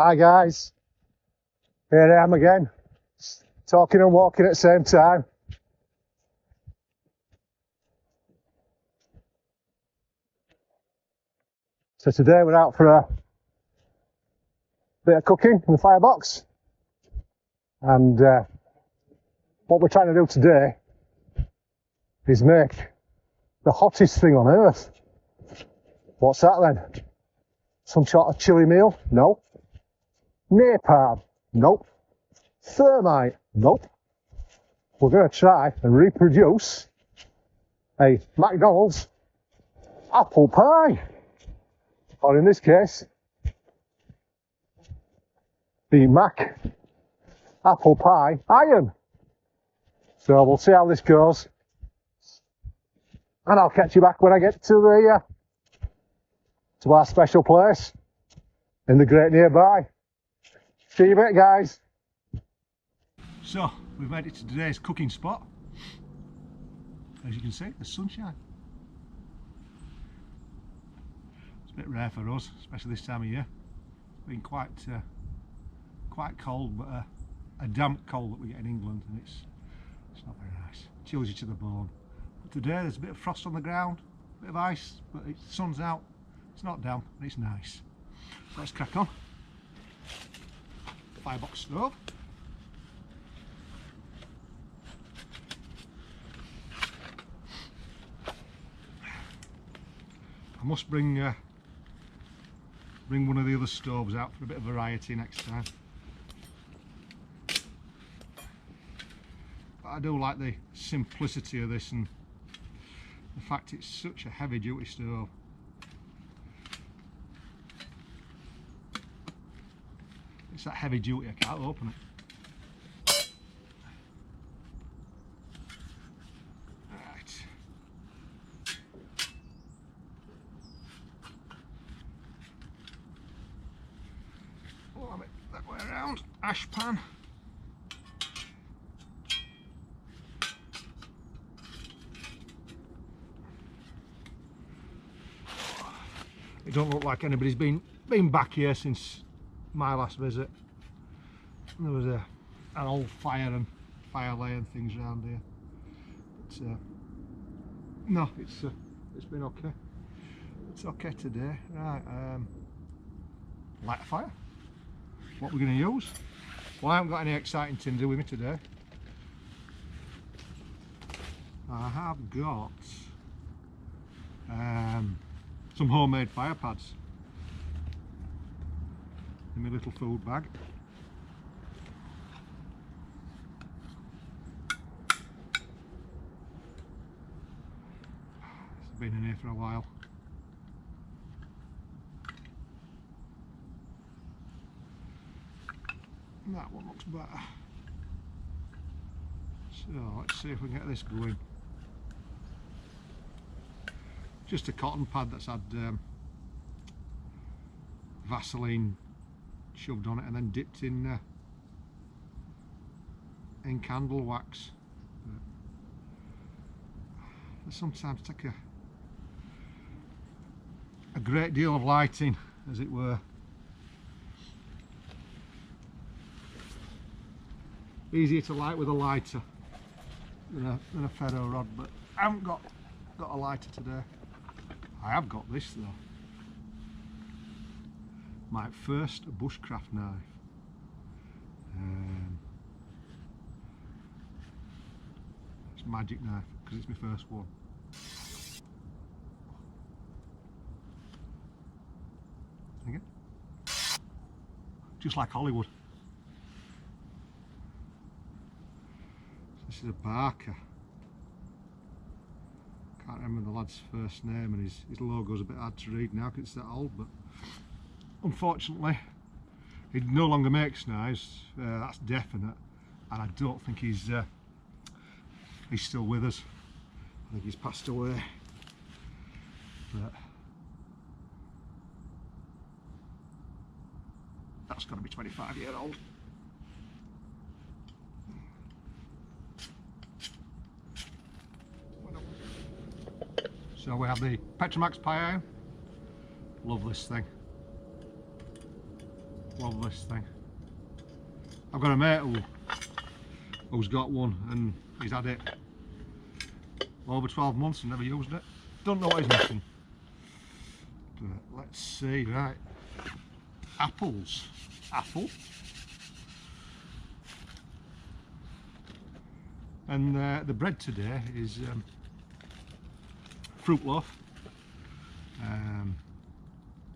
Hi guys, here I am again, talking and walking at the same time. So today we're out for a bit of cooking in the firebox, and what we're trying to do today is make the hottest thing on earth. What's that then? Some sort of chili meal? No. Napalm? Nope. Thermite? Nope. We're going to try and reproduce a McDonald's apple pie, or in this case the Mac apple pie iron. So we'll see how this goes, and I'll catch you back when I get to the to our special place in the great nearby. See you in a bit, guys. So we've made it to today's cooking spot. As you can see, the sunshine. It's a bit rare for us, especially this time of year. It's been quite cold, but a damp cold that we get in England, and it's not very nice. It chills you to the bone. But today there's a bit of frost on the ground, a bit of ice, but the sun's out. It's not damp, and it's nice. So let's crack on. Firebox stove. I must bring one of the other stoves out for a bit of variety next time. But I do like the simplicity of this and the fact it's such a heavy duty stove. It's that heavy duty I can't open it. Right. Warm it that way around. Ash pan. It don't look like anybody's been back here since my last visit. There was an old fire and fire lay and things around here. But, no, it's been okay. It's okay today. Right, light a fire. What we're going to use? Well, I haven't got any exciting things to do with me today. I have got some homemade fire pads in my little food bag. It's been in here for a while. That one looks better. So let's see if we can get this going. Just a cotton pad that's had Vaseline shoved on it and then dipped in candle wax. They sometimes take a great deal of lighting, as it were. Easier to light with a lighter than a ferro rod, but I haven't got a lighter today. I have got this though. My first bushcraft knife. It's a magic knife because it's my first one. Again, just like Hollywood. This is a Barker. Can't remember the lad's first name, and his logo's a bit hard to read now because it's that old, but unfortunately he no longer makes knives, that's definite, and I don't think he's still with us. I think he's passed away. But that's got to be 25-year-old. So we have the Petromax pie iron. Love this thing. love this thing. I've got a mate who's got one and he's had it over 12 months and never used it. Don't know what he's missing. But let's see, right. Apples. Apple. And the bread today is fruit loaf.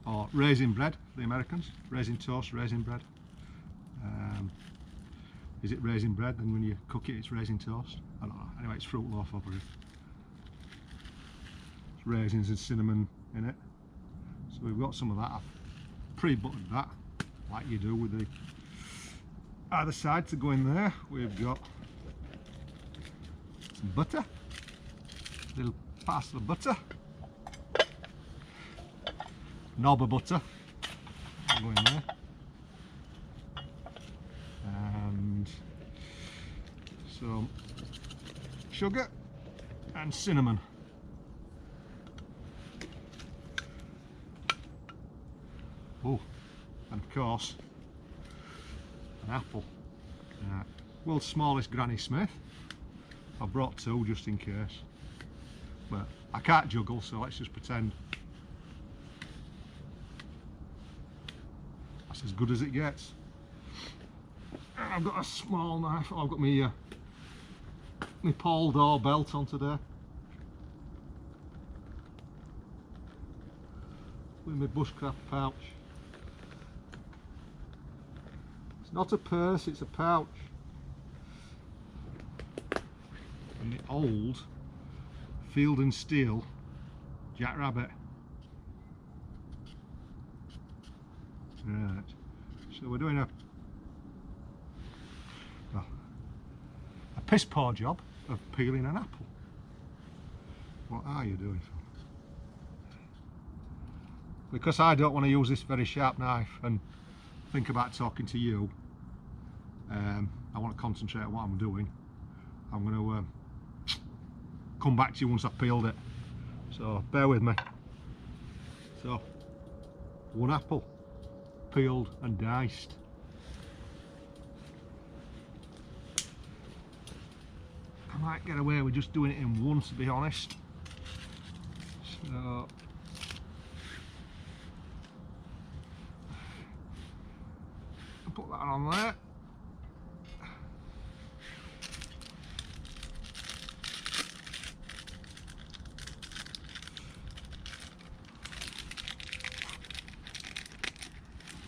Or raisin bread for the Americans. Raisin toast, raisin bread. Is it raisin bread? And when you cook it, it's raisin toast. I don't know. Anyway, it's fruit loaf over here. It's raisins and cinnamon in it. So we've got some of that. I've pre-buttered that, like you do with the either side to go in there. We've got some butter, little parcel of butter, knob of butter, go in there, and some sugar and cinnamon. Oh, and of course an apple. World's smallest Granny Smith. I've brought two just in case, but I can't juggle, so let's just pretend that's as good as it gets. And I've got a small knife. I've got my Paul Dore belt on today with my bushcraft pouch. It's not a purse, it's a pouch. And the old Field and Steel Jackrabbit. Right, so we're doing a piss poor job of peeling an apple. What are you doing, Phil? Because I don't want to use this very sharp knife and think about talking to you. I want to concentrate on what I'm doing. I'm going to come back to you once I've peeled it, so bear with me. So, one apple, peeled and diced. I might get away with just doing it in one, to be honest. So I'll put that on there.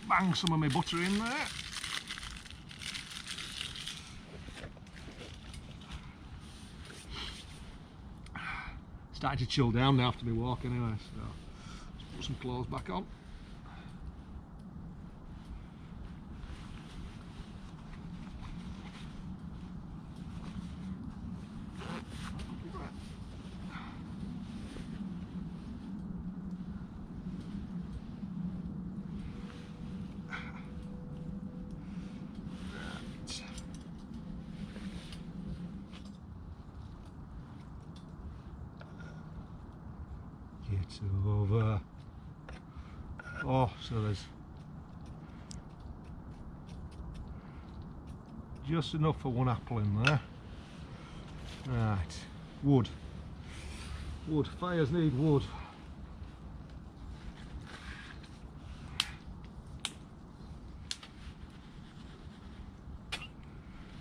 Bang some of my butter in there. Starting to chill down now after my walk anyway, so let's put some clothes back on. Get over. Oh, so there's just enough for one apple in there. Right, wood. Wood, fires need wood.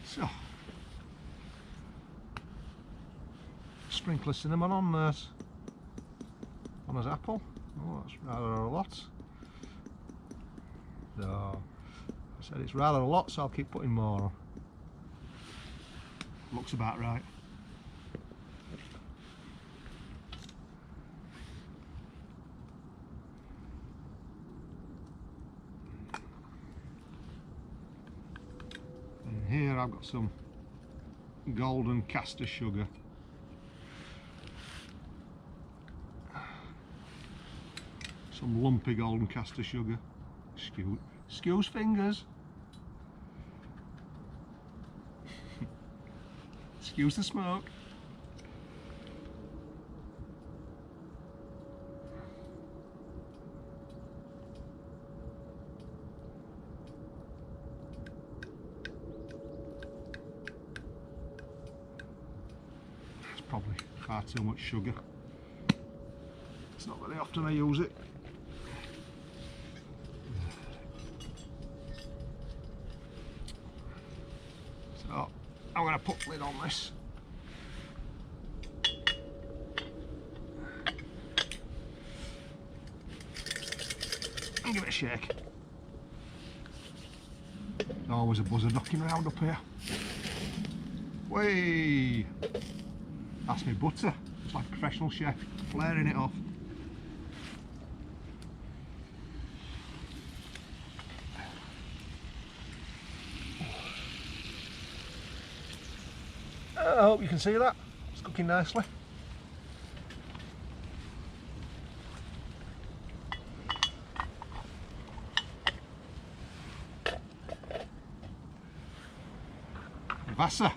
So, sprinkle of cinnamon on this. On his apple. Oh, that's rather a lot. So, I said it's rather a lot, so I'll keep putting more on. Looks about right. And here I've got some golden caster sugar. Some lumpy golden caster sugar. Excuse fingers. Excuse the smoke. probably far too much sugar. It's not very often I use it. So I'm going to put lid on this. And give it a shake. Always a buzzer knocking around up here. Way! That's my butter. It's like a professional chef, flaring it off. I hope you can see that. It's cooking nicely. Vasa.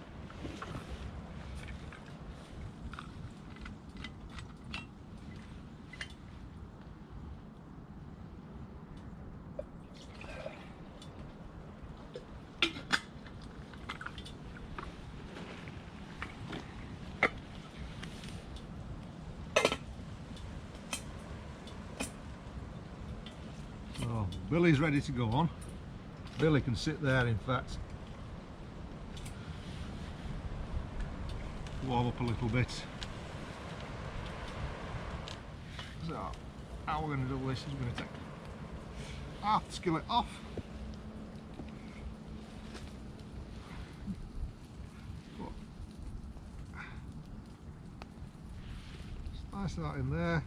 So Billy's ready to go on. Billy can sit there, in fact. Warm up a little bit. So how we're going to do this is we're going to take half the skillet off. Slice that in there.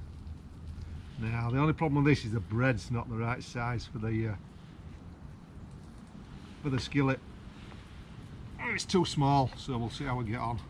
Now the only problem with this is the bread's not the right size for the skillet. It's too small, so we'll see how we get on.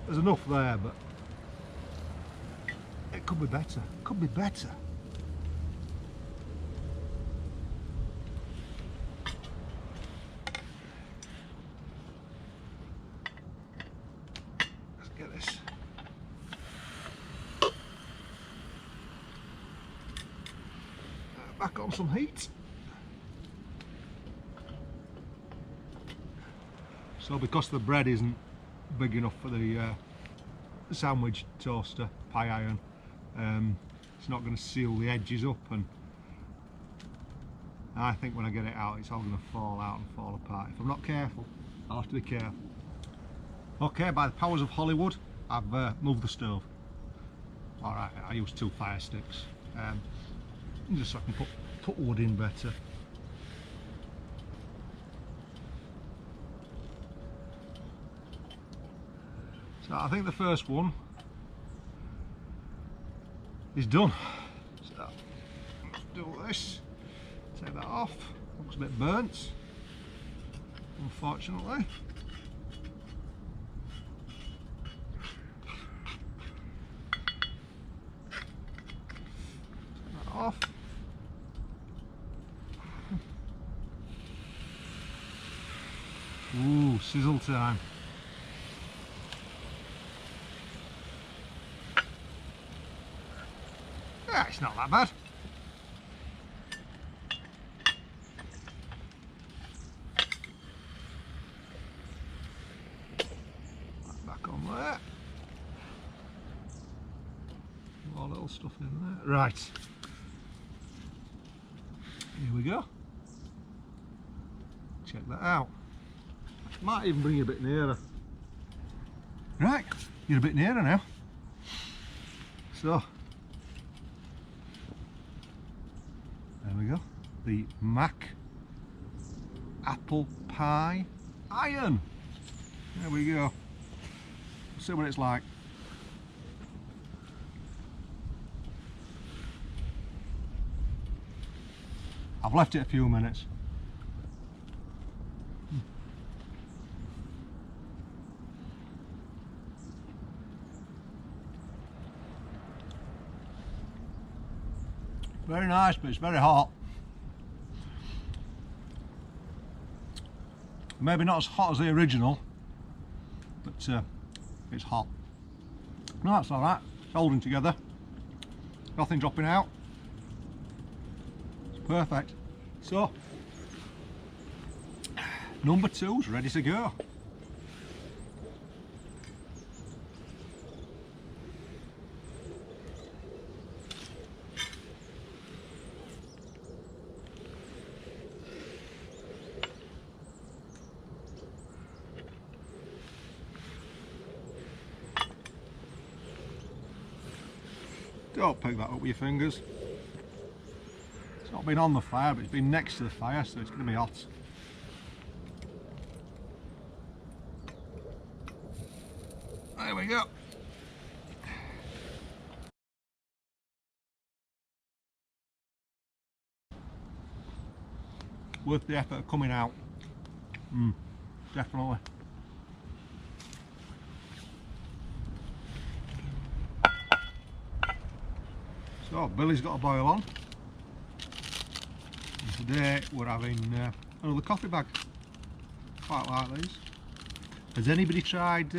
There's enough there, but it could be better. Could be better. Let's get this. Back on some heat. So because the bread isn't big enough for the sandwich toaster pie iron, it's not going to seal the edges up, and I think when I get it out it's all going to fall out and fall apart. If I'm not careful, I'll have to be careful. Okay, by the powers of Hollywood, I've moved the stove. Alright, I use 2 fire sticks, just so I can put wood in better. So I think the first one is done. So let's do this. Take that off. Looks a bit burnt, unfortunately. Take that off. Ooh, sizzle time. Yeah, it's not that bad. Back on there. More little stuff in there. Right. Here we go. Check that out. Might even bring you a bit nearer. Right, you're a bit nearer now. So there we go. The Mac apple pie iron. There we go. See what it's like. I've left it a few minutes. Very nice, but it's very hot. Maybe not as hot as the original, but it's hot. No, that's alright. It's holding together. Nothing dropping out. It's perfect. So, number 2's ready to go. Don't pick that up with your fingers. It's not been on the fire, but it's been next to the fire, so it's going to be hot. There we go. Worth the effort of coming out. Definitely. So Billy's got a boil on, and today we're having another coffee bag. Quite like these. Has anybody tried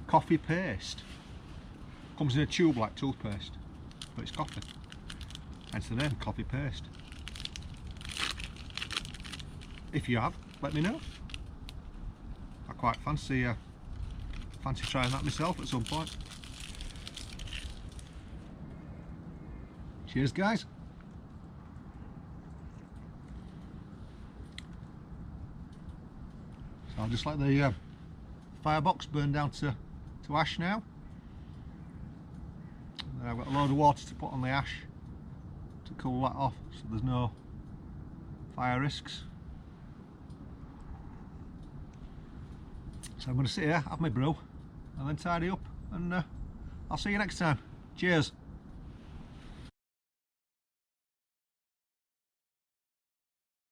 coffee paste? Comes in a tube like toothpaste, but it's coffee. Hence the name, coffee paste. If you have, let me know. I quite fancy trying that myself at some point. Cheers, guys. So I'll just let the firebox burn down to ash now. And then I've got a load of water to put on the ash to cool that off, so there's no fire risks. So I'm going to sit here, have my brew, and then tidy up, and I'll see you next time. Cheers.